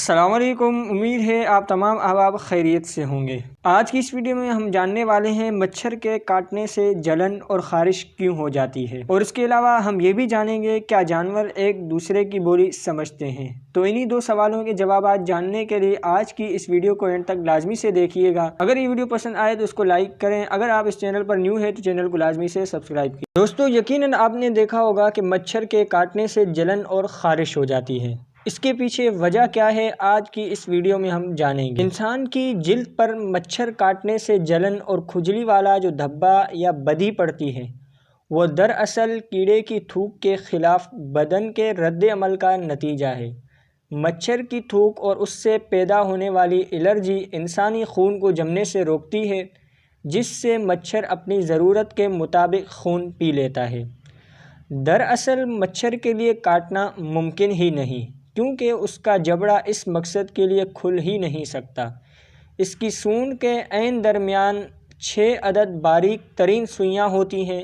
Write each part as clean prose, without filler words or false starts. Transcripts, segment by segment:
अस्सलाम वालेकुम। उम्मीद है आप तमाम अहबाब खैरियत से होंगे। आज की इस वीडियो में हम जानने वाले हैं मच्छर के काटने से जलन और ख़ारिश क्यों हो जाती है, और इसके अलावा हम ये भी जानेंगे क्या जानवर एक दूसरे की बोली समझते हैं। तो इन्हीं दो सवालों के जवाब जानने के लिए आज की इस वीडियो को एंड तक लाजमी से देखिएगा। अगर ये वीडियो पसंद आए तो उसको लाइक करें। अगर आप इस चैनल पर न्यू है तो चैनल को लाजमी से सब्सक्राइब करें। दोस्तों, यकीनन आपने देखा होगा कि मच्छर के काटने से जलन और ख़ारिश हो जाती है। इसके पीछे वजह क्या है, आज की इस वीडियो में हम जानेंगे। इंसान की जिल्द पर मच्छर काटने से जलन और खुजली वाला जो धब्बा या बदी पड़ती है, वो दरअसल कीड़े की थूक के खिलाफ बदन के रद्द अमल का नतीजा है। मच्छर की थूक और उससे पैदा होने वाली एलर्जी इंसानी खून को जमने से रोकती है, जिससे मच्छर अपनी ज़रूरत के मुताबिक खून पी लेता है। दरअसल मच्छर के लिए काटना मुमकिन ही नहीं, क्योंकि उसका जबड़ा इस मकसद के लिए खुल ही नहीं सकता। इसकी सूंड के ऐन दरमियान 6 अदद बारीक तरीन सुइयाँ होती हैं।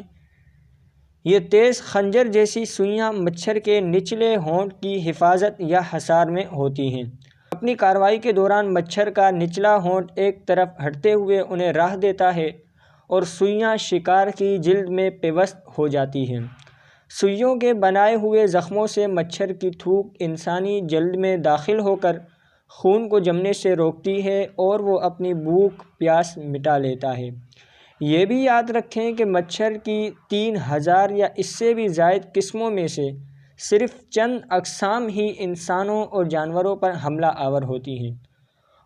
ये तेज़ खंजर जैसी सुइयाँ मच्छर के निचले होंठ की हिफाजत या हसार में होती हैं। अपनी कार्रवाई के दौरान मच्छर का निचला होंठ एक तरफ हटते हुए उन्हें राह देता है और सुइयाँ शिकार की जिल्द में पेवस्त हो जाती हैं। सुइयों के बनाए हुए ज़ख्मों से मच्छर की थूक इंसानी जल्द में दाखिल होकर खून को जमने से रोकती है और वो अपनी भूख प्यास मिटा लेता है। ये भी याद रखें कि मच्छर की 3000 या इससे भी ज़ायद किस्मों में से सिर्फ़ चंद अक़साम ही इंसानों और जानवरों पर हमला आवर होती हैं,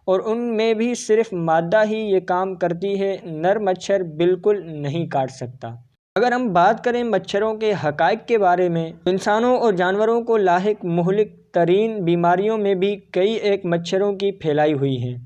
और उनमें भी सिर्फ़ मादा ही ये काम करती है। नर मच्छर बिल्कुल नहीं काट सकता। अगर हम बात करें मच्छरों के हक़ाइक़ के बारे में, इंसानों और जानवरों को लाहिक मुहलिक तरीन बीमारियों में भी कई एक मच्छरों की फैलाई हुई हैं।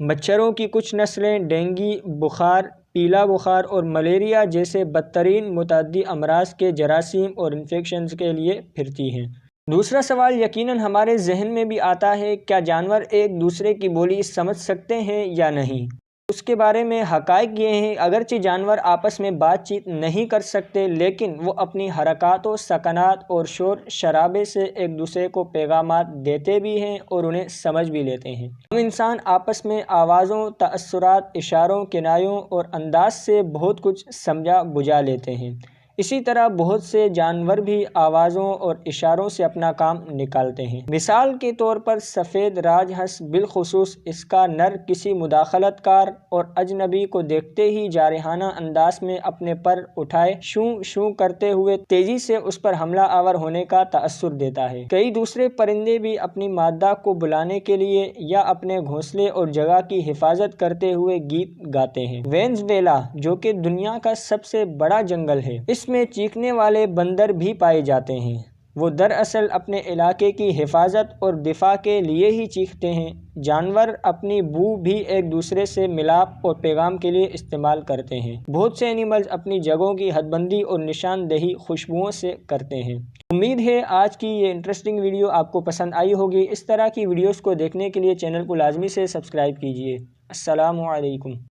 मच्छरों की कुछ नस्लें डेंगू बुखार, पीला बुखार और मलेरिया जैसे बदतरीन मुतअद्दी अमराज के जरासीम और इन्फेक्शंस के लिए फिरती हैं। दूसरा सवाल यकीनन हमारे जहन में भी आता है, क्या जानवर एक दूसरे की बोली समझ सकते हैं या नहीं। उसके बारे में हक़ाइक़ ये हैं, अगरचे जानवर आपस में बातचीत नहीं कर सकते, लेकिन वो अपनी हरकातों, सकनात और शोर शराबे से एक दूसरे को पैगामात देते भी हैं और उन्हें समझ भी लेते हैं। हम इंसान आपस में आवाज़ों, तअस्सुरात, इशारों, किनायों और अंदाज से बहुत कुछ समझा बुझा लेते हैं। इसी तरह बहुत से जानवर भी आवाज़ों और इशारों से अपना काम निकालते हैं। मिसाल के तौर पर सफ़ेद राजहंस बिलखुसूस, इसका नर किसी मुदाखलतकार और अजनबी को देखते ही जारहाना अंदाज में अपने पर उठाए शू शू करते हुए तेज़ी से उस पर हमला आवर होने का तअस्सुर देता है। कई दूसरे परिंदे भी अपनी मादा को बुलाने के लिए या अपने घोंसले और जगह की हिफाजत करते हुए गीत गाते हैं। वेनेज़ुएला, जो कि दुनिया का सबसे बड़ा जंगल है, में चीखने वाले बंदर भी पाए जाते हैं। वो दरअसल अपने इलाके की हिफाजत और दिफा के लिए ही चीखते हैं। जानवर अपनी बू भी एक दूसरे से मिलाप और पैगाम के लिए इस्तेमाल करते हैं। बहुत से एनिमल्स अपनी जगहों की हदबंदी और निशानदेही खुशबुओं से करते हैं। उम्मीद है आज की ये इंटरेस्टिंग वीडियो आपको पसंद आई होगी। इस तरह की वीडियोस को देखने के लिए चैनल को लाजमी से सब्सक्राइब कीजिए। अस्सलामु अलैकुम।